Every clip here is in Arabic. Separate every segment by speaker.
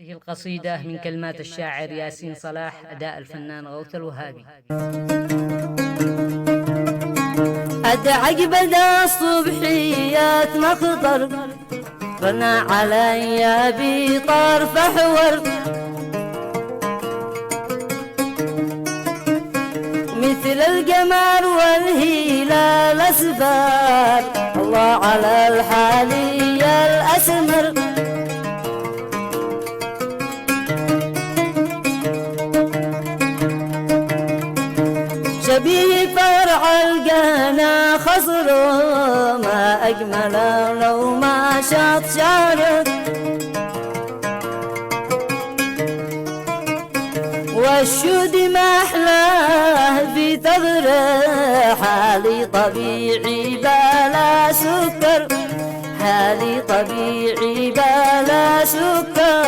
Speaker 1: هذه القصيدة من كلمات الشاعر ياسين صلاح، أداء الفنان غوث الوهابي.
Speaker 2: عقب دا الصبحيات مخضر رنا علي بطرف حور، مثل القمر والهلال أسفار، الله على الحالي الأسمر. شبيه فرع القنا خصر، ما أجمل لو ما شاط شعره، والشود ما أحلاه في ثغره، حالي طبيعي بلا سكر، حالي طبيعي بلا سكر.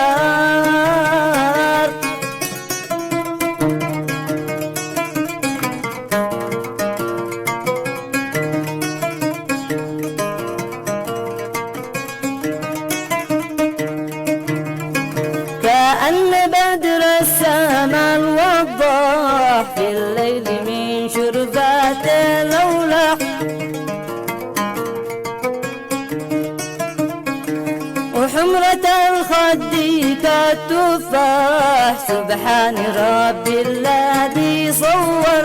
Speaker 2: كأن بدر السماء وضح في الليل من شرفات الأولى، وحمرة الخد كالتفاح، سبحان ربي الذي صور.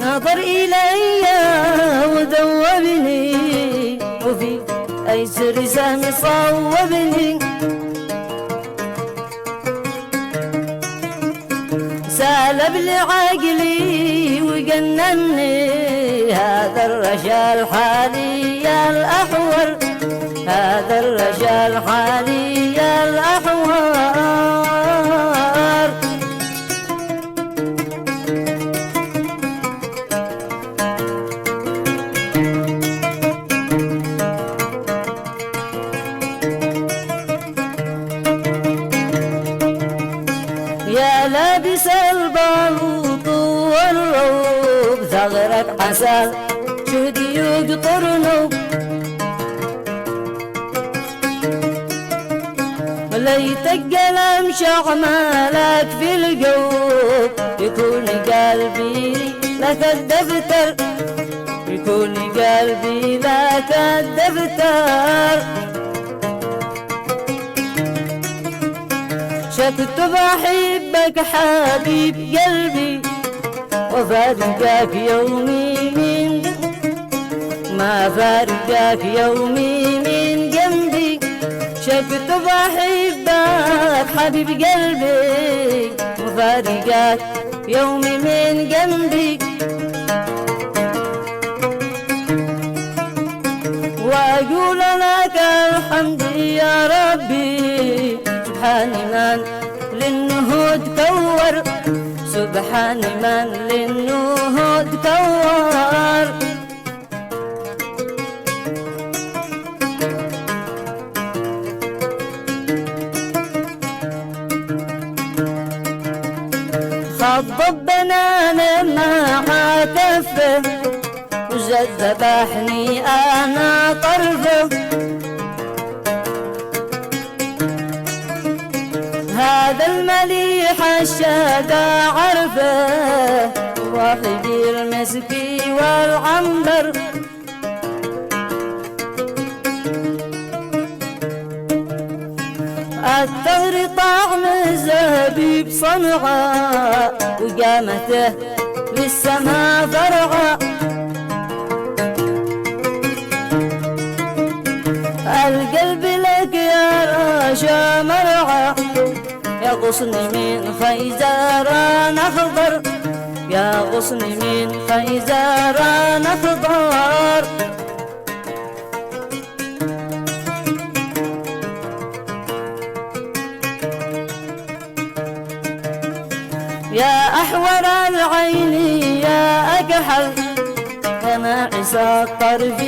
Speaker 2: نظر إلي وذوبني، وفي أيسر سامي صوبني، سالب لعقلي وجنني، هذا الرجال حالي الأحور، هذا الرجال حالي الأحور. يا لابس البلوط والروب، ثغرك عسل شهدي يقطر نوب، ليتك قلم شعمالك في القلوب، يكون قلبي لك الدفتر، يكون قلبي لك الدفتر. شكت بحبك حبيب قلبي، وفارقك يومي من ما فارقك يومي من جنبي. شكت بحبك حبيب قلبي، وفارقك يومي من جنبي. وأقول لك الحمد يا ربي، سبحان من للنهود كور، سبحان من للنهود كور. خضب بنانا مع كفه، وزد ذبحني أنا طرفه، هذا المليح الشهداء عرفه، واحد المسكي والعنبر. الثغر طعم الزبيب صنعا، وقامته للسما فرعا، القلب لك يا راشا مرعى، يا غصن من خيزران أخضر، يا غصن من خيزران أخضر. يا أحور العين يا أكحل، يا ناعس الطرف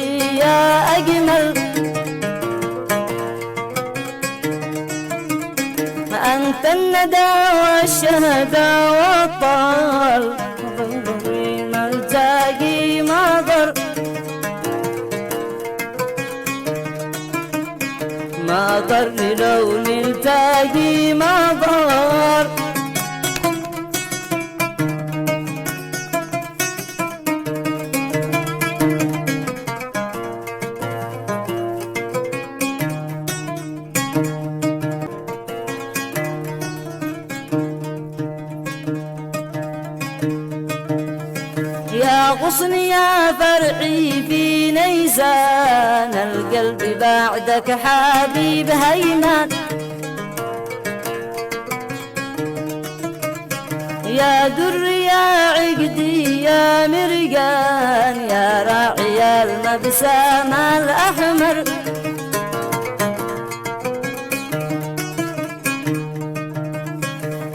Speaker 2: يا أجمل، أنت الندى والشهدى والطال، غير ملتقي مضر. ما ضر لو نلتقي ما ضر. يا غصن يا فرعي في نيسان، القلب بعدك حبيب هيمان. يا در يا عقدي يا مرقان، يا راعي المبسام الأحمر.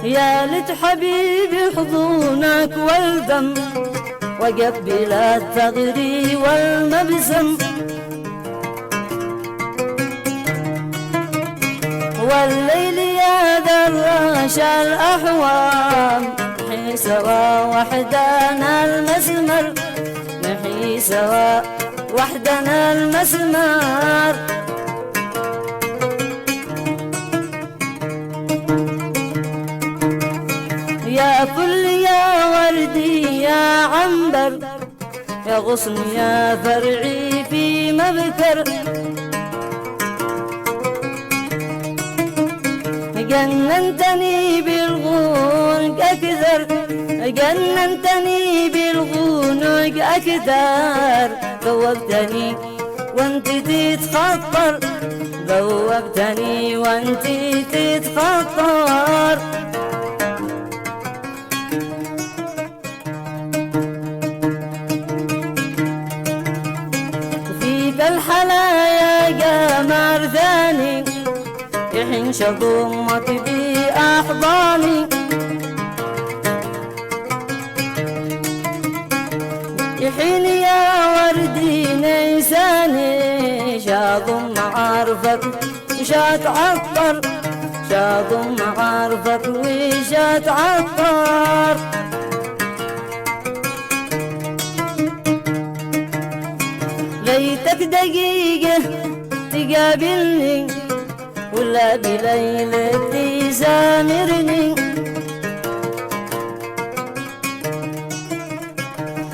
Speaker 2: يا لت حبيبي حضونك والدم، وقبل الثغر والمبسم. والليل يا دراش الأحوام، نحي سوا وحدنا المسمر، نحي سوا وحدنا المسمر. يا فل يا وردي يا عنبر، يا غصن يا فرعي في مبكر. جننتني بالغنق أكثر، جننتني بالغنق أكثر. ذوقتني وانت تتخطر، ذوقتني وانت تتخطر. بالحلايا قمر ثاني يحن شضمك بأحضاني. يحين يا وردي نيساني، شاضم عارفك وشات عطر، شاضم عارفك وشات عطر. ليتك دقيقة تقابلني، ولا بليلتي سامرني،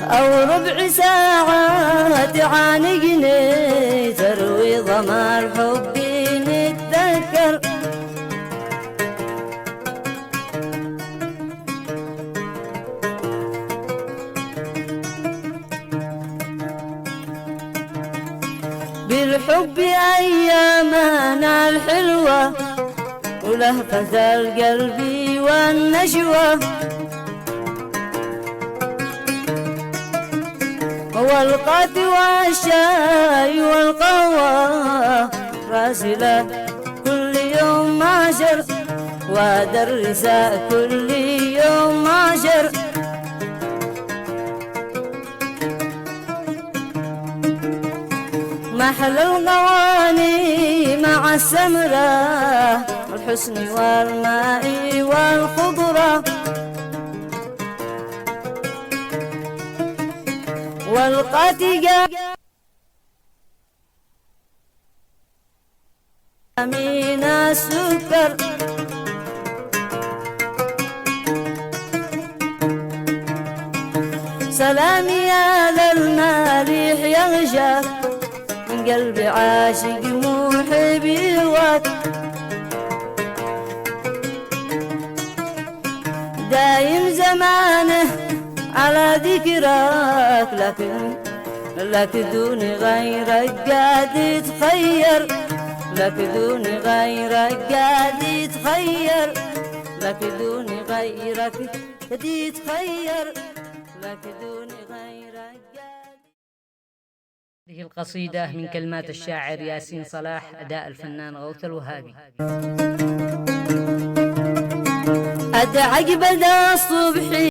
Speaker 2: أو ربع ساعة تعانقني، تروي ضمار حبي نتذكر. بالحب أيامنا الحلوة، ولهفة القلب والنشوة. والقات والشاي والقهوة، راسلة كل يوم عشر، ودرس كل يوم عشر. محل الغواني مع السمرة، الحسن والماء والخضرة. والقاتقة من السكر. سلامي يا ذا المالح يغشى، من قلبي عاشق محب يواك. دايم زمانه على ذكراك، لك دون غيرك قاعد تخير، لك دون غيرك قاعد تخير، لك دون غيرك قاعد تخير، لك دون غيرك.
Speaker 1: هذه القصيدة من كلمات الشاعر ياسين صلاح، أداء الفنان غوث الوهابي.
Speaker 2: أدعك بدا الصبح